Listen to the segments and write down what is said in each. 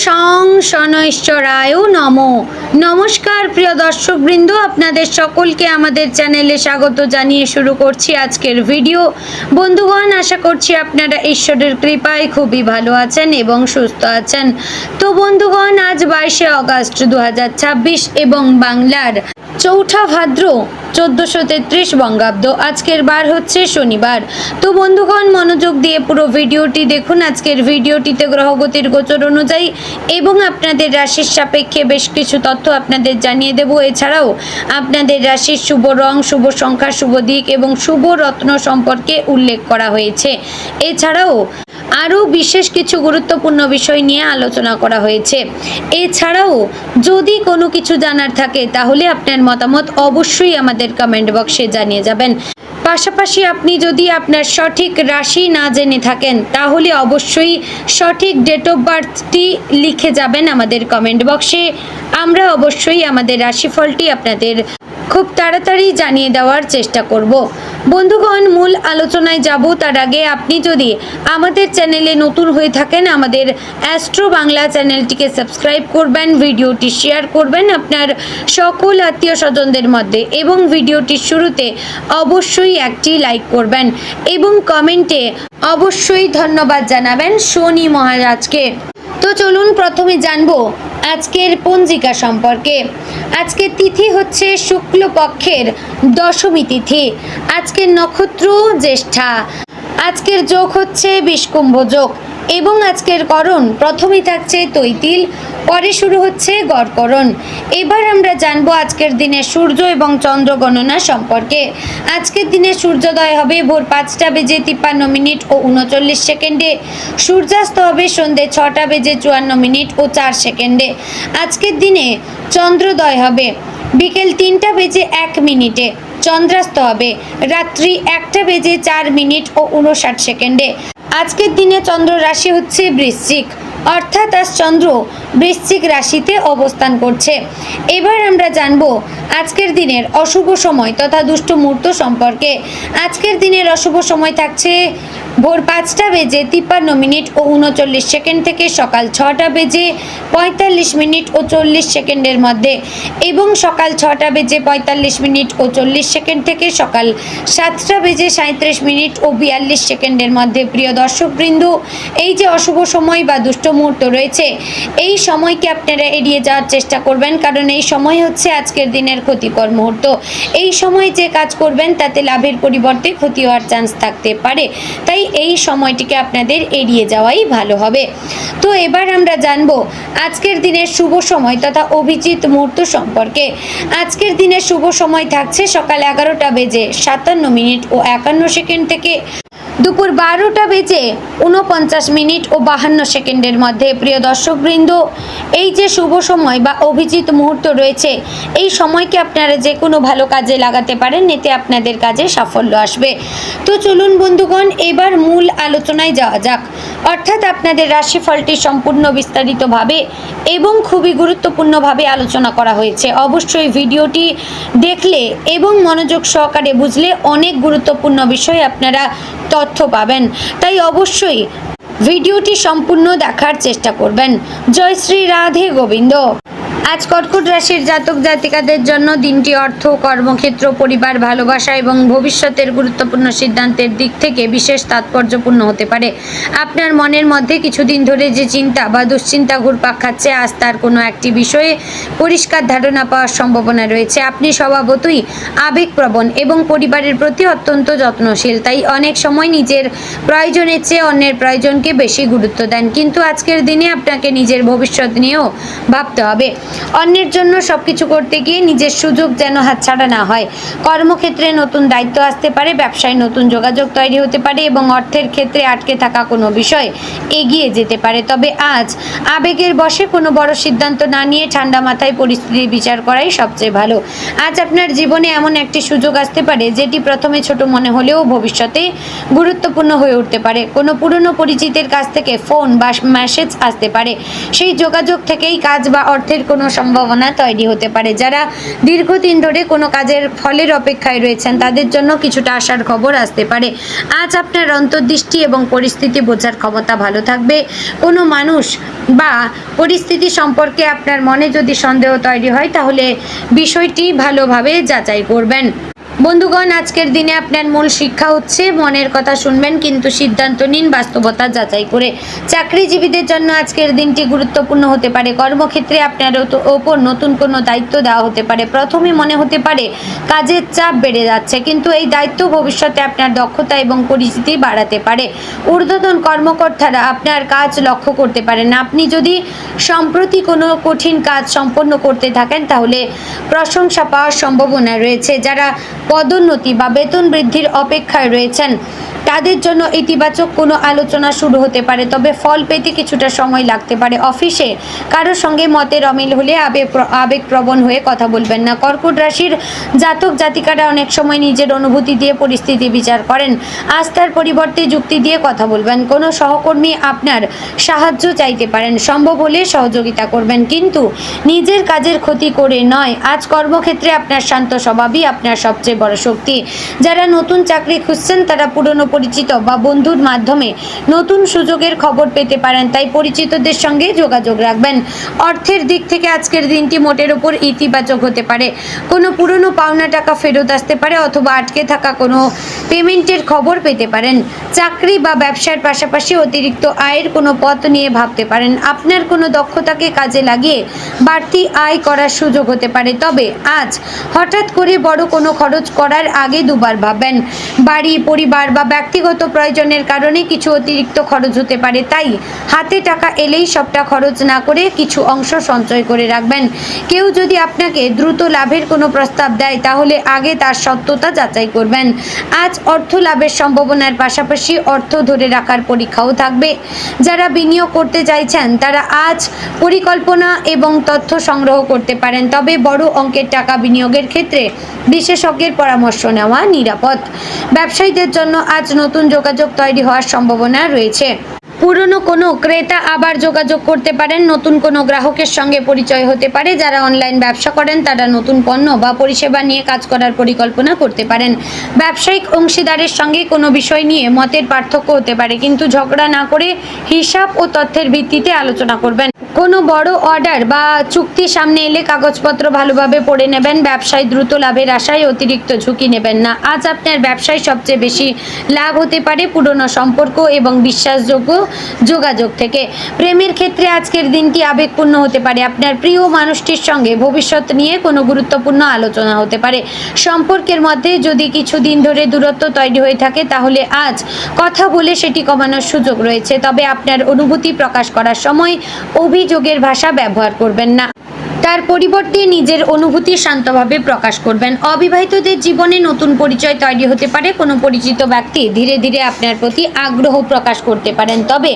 শং শনৈশ্বরায় নমো। নমস্কার প্রিয় দর্শকবৃন্দ, আপনাদের সকলকে আমাদের চ্যানেলে স্বাগত জানিয়ে শুরু করছি আজকের ভিডিও। বন্ধুগণ, আশা করছি আপনারা ঈশ্বরের কৃপায় খুবই ভালো আছেন এবং সুস্থ আছেন। তো বন্ধুগণ, আজ 22শে অগাস্ট 2026 এবং বাংলার 4 ভাদ্র 1433 বঙ্গাব্দ। আজকের বার হচ্ছে শনিবার। তো বন্ধুগণ, মনোযোগ দিয়ে পুরো ভিডিওটি দেখুন। আজকের ভিডিওটিতে গ্রহগতির গোচর অনুযায়ী এবং আপনাদের রাশির সাপেক্ষে বেশ কিছু তথ্য আপনাদের জানিয়ে দেব। এছাড়াও আপনাদের রাশির শুভ রং, শুভ সংখ্যা, শুভ দিক এবং শুভ রত্ন সম্পর্কে উল্লেখ করা হয়েছে। এছাড়াও আরও বিশেষ কিছু গুরুত্বপূর্ণ বিষয় নিয়ে আলোচনা করা হয়েছে। এছাড়াও যদি কোনো কিছু জানার থাকে তাহলে আপনার মতামত অবশ্যই আমাদের কমেন্ট বক্সে জানিয়ে যাবেন। পাশাপাশি আপনি যদি আপনার সঠিক রাশি না জেনে থাকেন তাহলে অবশ্যই সঠিক ডেট অফ বার্থটি লিখে যাবেন আমাদের কমেন্ট বক্সে। আমরা অবশ্যই আমাদের রাশিফলটি আপনাদের খুব তাড়াতাড়ি জানিয়ে দেওয়ার চেষ্টা করব। বন্ধুগণ, মূল আলোচনায় যাব তার আগে আপনি যদি আমাদের চ্যানেলে নতুন হয়ে থাকেন আমাদের অ্যাস্ট্রো বাংলা চ্যানেলটিকে সাবস্ক্রাইব করবেন, ভিডিওটি শেয়ার করবেন আপনার সকল আত্মীয় স্বজনদের মধ্যে এবং ভিডিওটির শুরুতে অবশ্যই একটি লাইক করবেন এবং কমেন্টে অবশ্যই ধন্যবাদ জানাবেন শনি মহারাজকে। তো চলুন প্রথমে জানবো আজকের পঞ্জিকা সম্পর্কে। আজকের তিথি হচ্ছে শুক্লপক্ষের দশমী তিথি। আজকের নক্ষত্র জ্যেষ্ঠা। আজকের যোগ হচ্ছে বিষকুম্ভ যোগ এবং আজকের করণ প্রথমেই থাকছে তৈতিল, পরে শুরু হচ্ছে গড়করণ। এবার আমরা জানবো আজকের দিনে সূর্য এবং চন্দ্র গণনা সম্পর্কে। আজকের দিনে সূর্যোদয় হবে ভোর 5:53 ও 39 সেকেন্ডে। সূর্যাস্ত হবে সন্ধ্যে 6:54 ও 4 সেকেন্ডে। আজকের দিনে চন্দ্রোদয় হবে বিকেল 3:01। চন্দ্রাস্ত হবে রাত্রি 1:04 ও 59 সেকেন্ডে। আজকের দিনে চন্দ্র রাশি হচ্ছে বৃশ্চিক, অর্থাৎ আজ চন্দ্র বৃশ্চিক রাশিতে অবস্থান করছে। এবার আমরা জানব আজকের দিনের অশুভ সময় তথা দুষ্ট মুহূর্ত সম্পর্কে। আজকের দিনের অশুভ সময় থাকছে ভোর 5:53 ও 39 সেকেন্ড থেকে সকাল 6:45 ও 40 সেকেন্ডের মধ্যে এবং সকাল 6:45 ও 40 সেকেন্ড থেকে সকাল 7:37 ও 42 সেকেন্ডের মধ্যে। প্রিয় দর্শকবৃন্দ, এই যে অশুভ সময় বা দুষ্ট মুহূর্ত রয়েছে এই সময়কে আপনারা এড়িয়ে যাওয়ার চেষ্টা করবেন, কারণ এই সময় হচ্ছে আজকের দিনের ক্ষতিকর মুহূর্ত। এই সময় যে কাজ করবেন তাতে লাভের পরিবর্তে ক্ষতি হওয়ার চান্স থাকতে পারে, তাই এই সময়টিকে আপনাদের এড়িয়ে যাওয়াই ভালো হবে। তো এবার আমরা জানবো আজকের দিনের শুভ সময় তথা অভিজিৎ মুহূর্ত সম্পর্কে। আজকের দিনের শুভ সময় থাকছে সকাল 11:57 ও 51 সেকেন্ড থেকে দুপুর 12:49 ও 52 সেকেন্ডের মধ্যে। প্রিয় দর্শকবৃন্দ, এই যে শুভ সময় বা অভিজিৎ মুহূর্ত রয়েছে এই সময়কে আপনারা যে কোনো ভালো কাজে লাগাতে পারেন, এতে আপনাদের কাজে সাফল্য আসবে। তো চলুন বন্ধুগণ, এবার মূল আলোচনায় যাওয়া যাক। অর্থাৎ আপনাদের রাশিফলটি সম্পূর্ণ বিস্তারিতভাবে এবং খুবই গুরুত্বপূর্ণভাবে আলোচনা করা হয়েছে। অবশ্যই ভিডিওটি দেখলে এবং মনোযোগ সহকারে বুঝলে অনেক গুরুত্বপূর্ণ বিষয় আপনারা তথ্য পাবেন, তাই অবশ্যই ভিডিওটি সম্পূর্ণ দেখার চেষ্টা করবেন। জয় শ্রী রাধে গোবিন্দ। আজ কর্কট রাশির জাতক জাতিকাদের জন্য দিনটি অর্থ, কর্মক্ষেত্র, পরিবার, ভালোবাসা এবং ভবিষ্যতের গুরুত্বপূর্ণ সিদ্ধান্তের দিক থেকে বিশেষ তাৎপর্যপূর্ণ হতে পারে। আপনার মনের মধ্যে কিছুদিন ধরে যে চিন্তা বা দুশ্চিন্তা ঘুরপাক খাচ্ছে আজ তার কোনো একটি বিষয়ে পরিষ্কার ধারণা পাওয়ার সম্ভাবনা রয়েছে। আপনি স্বভাবতই আবেগপ্রবণ এবং পরিবারের প্রতি অত্যন্ত যত্নশীল, তাই অনেক সময় নিজের প্রয়োজনের চেয়ে অন্যের প্রয়োজনকে বেশি গুরুত্ব দেন। কিন্তু আজকের দিনে আপনাকে নিজের ভবিষ্যৎ নিয়েও ভাবতে হবে। অন্যের জন্য সবকিছু করতে গিয়ে নিজের সুযোগ যেন হাতছাড়া না হয়। কর্মক্ষেত্রে নতুন দায়িত্ব আসতে পারে, ব্যবসায় নতুন যোগাযোগ তৈরি হতে পারে এবং অর্থের ক্ষেত্রে আটকে থাকা কোনো বিষয় এগিয়ে যেতে পারে। তবে আজ আবেগের বশে কোনো বড় সিদ্ধান্ত না নিয়ে ঠান্ডা মাথায় পরিস্থিতি বিচার করাই সবচেয়ে ভালো। আজ আপনার জীবনে এমন একটি সুযোগ আসতে পারে যেটি প্রথমে ছোট মনে হলেও ভবিষ্যতে গুরুত্বপূর্ণ হয়ে উঠতে পারে। কোনো পুরনো পরিচিতের কাছ থেকে ফোন বা মেসেজ আসতে পারে। সেই যোগাযোগ থেকেই কাজ বা অর্থের কোনো কোনো সম্ভাবনা তৈরি হতে পারে। যারা দীর্ঘদিন ধরে কোনো কাজের ফলের অপেক্ষায় রয়েছেন তাদের জন্য কিছুটা আশার খবর আসতে পারে। আজ আপনার অন্তর্দৃষ্টি এবং পরিস্থিতি বোঝার ক্ষমতা ভালো থাকবে। কোনো মানুষ বা পরিস্থিতি সম্পর্কে আপনার মনে যদি সন্দেহ তৈরি হয় তাহলে বিষয়টি ভালোভাবে যাচাই করবেন। বন্ধুগণ, আজকের দিনে আপনার মূল শিক্ষা হচ্ছে মনের কথা শুনবেন কিন্তু সিদ্ধান্ত নিন বাস্তবতা যাচাই করে। চাকরিজীবীদের জন্য আজকের দিনটি গুরুত্বপূর্ণ হতে পারে। কর্মক্ষেত্রে আপনার ওপর নতুন কোনো দায়িত্ব দেওয়া হতে পারে। প্রথমে মনে হতে পারে কাজের চাপ বেড়ে যাচ্ছে, কিন্তু এই দায়িত্ব ভবিষ্যতে আপনার দক্ষতা এবং পরিচিতি বাড়াতে পারে। ঊর্ধ্বতন কর্মকর্তারা আপনার কাজ লক্ষ্য করতে পারেন। আপনি যদি সম্প্রতি কোনো কঠিন কাজ সম্পন্ন করতে থাকেন তাহলে প্রশংসা পাওয়ার সম্ভাবনা রয়েছে। যারা পদোন্নতি বা বেতন বৃদ্ধির অপেক্ষায় রয়েছেন তাদের জন্য ইতিবাচক কোনো আলোচনা শুরু হতে পারে, তবে ফল পেতে কিছুটা সময় লাগতে পারে। অফিসে কারোর সঙ্গে মতের অমিল হলে আবেগপ্রবণ হয়ে কথা বলবেন না। কর্কট রাশির জাতক জাতিকারা অনেক সময় নিজের অনুভূতি দিয়ে পরিস্থিতি বিচার করেন। আস্থার পরিবর্তে যুক্তি দিয়ে কথা বলবেন। কোনো সহকর্মী আপনার সাহায্য চাইতে পারেন, সম্ভব হলে সহযোগিতা করবেন কিন্তু নিজের কাজের ক্ষতি করে নয়। আজ কর্মক্ষেত্রে আপনার শান্ত স্বভাবই আপনার সবচেয়ে বড় শক্তি। যারা নতুন চাকরি খুঁজছেন তারা পুরনো পরিচিত বা বন্ধুর মাধ্যমে নতুন সুযোগের খবর পেতে পারেন, তাই পরিচিতদের সঙ্গে যোগাযোগ রাখবেন। অর্থের দিক থেকে আজকের দিনটি মোটের উপর ইতিবাচক হতে পারে। কোনো পুরনো পাওনা টাকা ফেরত আসতে পারে অথবা আটকে থাকা কোনো পেমেন্টের খবর পেতে পারেন। চাকরি বা ব্যবসার পাশাপাশি অতিরিক্ত আয়ের কোনো পথ নিয়ে ভাবতে পারেন। আপনার কোনো দক্ষতাকে কাজে লাগিয়ে বাড়তি আয় করার সুযোগ হতে পারে, তবে আজ হঠাৎ করে বড় কোনো খরচ করার আগে দুবার ভাববেন। বাড়ি, পরিবার বা ব্যক্তিগত প্রয়োজনের কারণে কিছু অতিরিক্ত খরচ হতে পারে, তাই হাতে টাকা এলেই সবটা খরচ না করে কিছু অংশ সঞ্চয় করে রাখবেন। কেউ যদি আপনাকে দ্রুত লাভের কোনো প্রস্তাব দেয় তাহলে আগে তার সত্যতা যাচাই করবেন। আজ অর্থ লাভের সম্ভাবনার পাশাপাশি অর্থ ধরে রাখার পরীক্ষাও থাকবে। যারা বিনিয়োগ করতে চাইছেন তারা আজ পরিকল্পনা এবং তথ্য সংগ্রহ করতে পারেন, তবে বড় অঙ্কের টাকা বিনিয়োগের ক্ষেত্রে বিশেষজ্ঞের পরামর্শ নেওয়া নিরাপদ। ব্যবসায়ীদের জন্য আজ নতুন যোগাযোগ তৈরি হওয়ার সম্ভাবনা রয়েছে। পুরনো কোনো ক্রেতা আবার যোগাযোগ করতে পারেন। নতুন কোনো গ্রাহকের সঙ্গে পরিচয় হতে পারে। যারা অনলাইন ব্যবসা করেন তারা নতুন পণ্য বা পরিষেবা নিয়ে কাজ করার পরিকল্পনা করতে পারেন। ব্যবসায়িক অংশীদারের সঙ্গে কোনো বিষয় নিয়ে মতের পার্থক্য হতে পারে, কিন্তু ঝগড়া না করে হিসাব ও তথ্যের ভিত্তিতে আলোচনা করবেন। কোনো বড় অর্ডার বা চুক্তি সামনে এলে কাগজপত্র ভালোভাবে পড়ে নেবেন। ব্যবসায় দ্রুত লাভের আশায় অতিরিক্ত ঝুঁকি নেবেন না। আজ আপনার ব্যবসায় সবচেয়ে বেশি লাভ হতে পারে পুরনো সম্পর্ক এবং বিশ্বাসযোগ্য যোগাযোগ থেকে। প্রেমের ক্ষেত্রে আজকের দিনটি আবেগপূর্ণ হতে পারে। আপনার প্রিয় মানুষটির সঙ্গে ভবিষ্যৎ নিয়ে কোনো গুরুত্বপূর্ণ আলোচনা হতে পারে। সম্পর্কের মধ্যে যদি কিছুদিন ধরে দূরত্ব তৈরি হয়ে থাকে তাহলে আজ কথা বলে সেটি কমানোর সুযোগ রয়েছে, তবে আপনার অনুভূতি প্রকাশ করার সময় অভিযোগের ভাষা ব্যবহার করবেন না। তার পরিবর্তে নিজের অনুভূতি শান্তভাবে প্রকাশ করবেন। অবিবাহিতদের জীবনে নতুন পরিচয় তৈরি হতে পারে। কোনো পরিচিত ব্যক্তি ধীরে ধীরে আপনার প্রতি আগ্রহ প্রকাশ করতে পারেন, তবে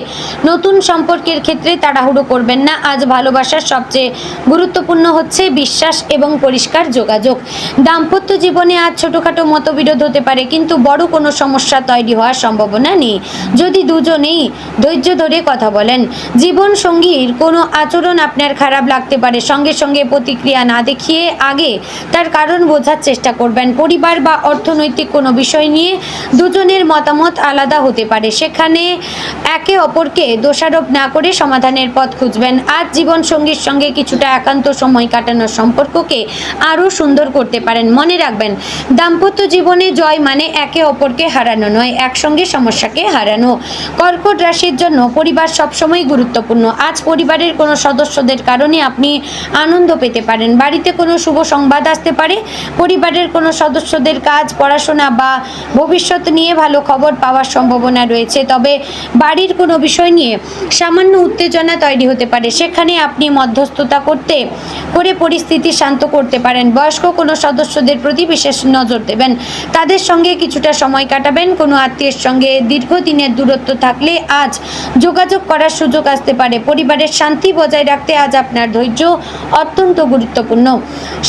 নতুন সম্পর্কের ক্ষেত্রে তাড়াহুড়ো করবেন না। আজ ভালোবাসার সবচেয়ে গুরুত্বপূর্ণ হচ্ছে বিশ্বাস এবং পরিষ্কার যোগাযোগ। দাম্পত্য জীবনে আজ ছোটোখাটো মতবিরোধ হতে পারে, কিন্তু বড় কোনো সমস্যা তৈরি হওয়ার সম্ভাবনা নেই যদি দুজনেই ধৈর্য ধরে কথা বলেন। জীবন সঙ্গীর কোনো আচরণ আপনার খারাপ লাগতে পারে, সঙ্গে সঙ্গে প্রতিক্রিয়া না দেখিয়ে আগে তার কারণ বোঝার চেষ্টা করবেন। পরিবার বা অর্থনৈতিক কোনো বিষয় নিয়ে দুজনের মতামত আলাদা হতে পারে, সেখানে একে অপরকে দোষারোপ না করে সমাধানের পথ খুঁজবেন। আজ জীবন সঙ্গীর সঙ্গে কিছুটা একান্ত সময় কাটানোর সম্পর্ককে আরও সুন্দর করতে পারেন। মনে রাখবেন, দাম্পত্য জীবনে জয় মানে একে অপরকে হারানো নয়, একসঙ্গে সমস্যাকে হারানো। কর্কট রাশির জন্য পরিবার সবসময় গুরুত্বপূর্ণ। আজ পরিবারের কোনো সদস্যদের কারণে আপনি আনন্দ পেতে পারেন। বাড়িতে কোনো শুভ সংবাদ আসতে পারে। পরিবারের কোনো সদস্যদের কাজ, পড়াশোনা বা ভবিষ্যৎ নিয়ে ভালো খবর পাওয়ার সম্ভাবনা রয়েছে, তবে বাড়ির কোনো বিষয় নিয়ে সামান্য উত্তেজনা তৈরি হতে পারে, সেখানে আপনি মধ্যস্থতা করে পরিস্থিতি শান্ত করতে পারেন। বয়স্ক কোনো সদস্যদের প্রতি বিশেষ নজর দেবেন, তাদের সঙ্গে কিছুটা সময় কাটাবেন। কোনো আত্মীয়ের সঙ্গে দীর্ঘদিনের দূরত্ব থাকলে আজ যোগাযোগ করার সুযোগ আসতে পারে। পরিবারের শান্তি বজায় রাখতে আজ আপনার ধৈর্য অত্যন্ত গুরুত্বপূর্ণ।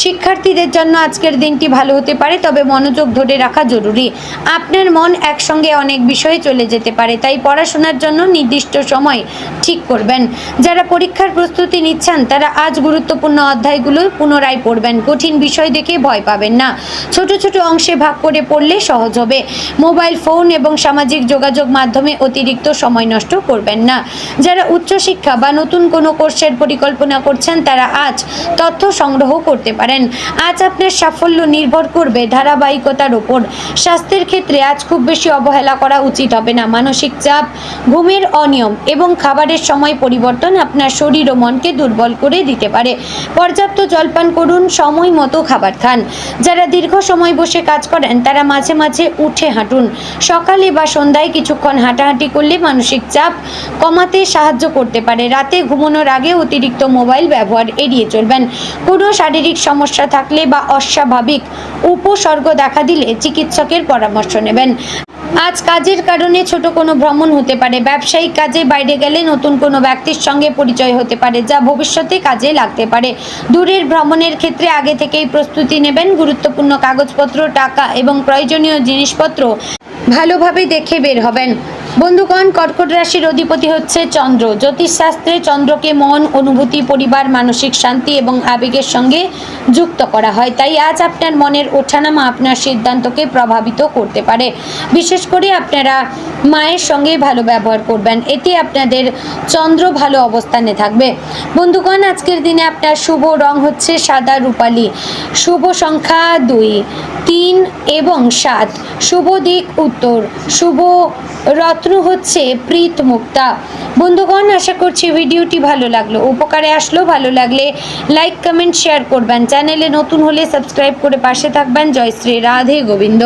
শিক্ষার্থীদের জন্য আজকের দিনটি ভালো হতে পারে, তবে মনোযোগ ধরে রাখা জরুরি। আপনার মন একসঙ্গে অনেক বিষয়ে চলে যেতে পারে, তাই পড়াশোনার জন্য নির্দিষ্ট সময় ঠিক করবেন। যারা পরীক্ষার প্রস্তুতি নিচ্ছেন তারা আজ গুরুত্বপূর্ণ অধ্যায়গুলো পুনরায় পড়বেন। কঠিন বিষয় দেখে ভয় পাবেন না, ছোট ছোট অংশে ভাগ করে পড়লে সহজ হবে। মোবাইল ফোন এবং সামাজিক যোগাযোগ মাধ্যমে অতিরিক্ত সময় নষ্ট করবেন না। যারা উচ্চশিক্ষা বা নতুন কোনো কোর্সের পরিকল্পনা করছেন তারা আজ তথ্য সংগ্রহ করতে পারেন। আজ আপনার সাফল্য নির্ভর করবে ধারাবাহিকতার উপর। স্বাস্থ্যের ক্ষেত্রে আজ খুব বেশি অবহেলা করা উচিত হবে না। মানসিক চাপ, ঘুমের অনিয়ম এবং খাবারের সময় পরিবর্তন আপনার শরীর ও মনকে দুর্বল করে দিতে পারে। পর্যাপ্ত জলপান করুন, সময় মতো খাবার খান। যারা দীর্ঘ সময় বসে কাজ করেন তারা মাঝে মাঝে উঠে হাঁটুন। সকালে বা সন্ধ্যায় কিছুক্ষণ হাঁটাহাঁটি করলে মানসিক চাপ কমাতে সাহায্য করতে পারে। রাতে ঘুমানোর আগে অতিরিক্ত মোবাইল ব্যবহার এড়িয়ে চলবেন। কোনো শারীরিক সমস্যা থাকলে বা অস্বাভাবিক উপসর্গ দেখা দিলে চিকিৎসকের পরামর্শ নেবেন। আজ কাজের কারণে ছোট কোনো ভ্রমণ হতে পারে। ব্যবসায়িক কাজে বাইরে গেলে নতুন কোনো ব্যক্তির সঙ্গে পরিচয় হতে পারে, যা ভবিষ্যতে কাজে লাগতে পারে। দূরের ভ্রমণের ক্ষেত্রে আগে থেকেই প্রস্তুতি নেবেন। গুরুত্বপূর্ণ কাগজপত্র, টাকা এবং প্রয়োজনীয় জিনিসপত্র ভালোভাবে দেখে বের হবেন। বন্ধুগণ, কর্কট রাশির অধিপতি হচ্ছে চন্দ্র। জ্যোতিষশাস্ত্রে চন্দ্রকে মন, অনুভূতি, পরিবার, মানসিক শান্তি এবং আবেগের সঙ্গে যুক্ত করা হয়। তাই আজ আপনার মনের ওঠানামা আপনার সিদ্ধান্তকে প্রভাবিত করতে পারে। বিশেষ করে আপনারা মায়ের সঙ্গে ভালো ব্যবহার করবেন, এতে আপনাদের চন্দ্র ভালো অবস্থানে থাকবে। বন্ধুগণ, আজকের দিনে আপনার শুভ রং হচ্ছে সাদা রূপালী। শুভ সংখ্যা 2, 3 এবং 7। শুভ দিক উত্তর। শুভ রত্ন হচ্ছে প্রীত মুক্তা। বন্ধুগণ, আশা করছি ভিডিওটি ভালো লাগলো, উপকারে আসলো। ভালো লাগলে লাইক, কমেন্ট, শেয়ার করবেন। চ্যানেলে নতুন হলে সাবস্ক্রাইব করে পাশে থাকবেন। জয় শ্রী রাধে গোবিন্দ।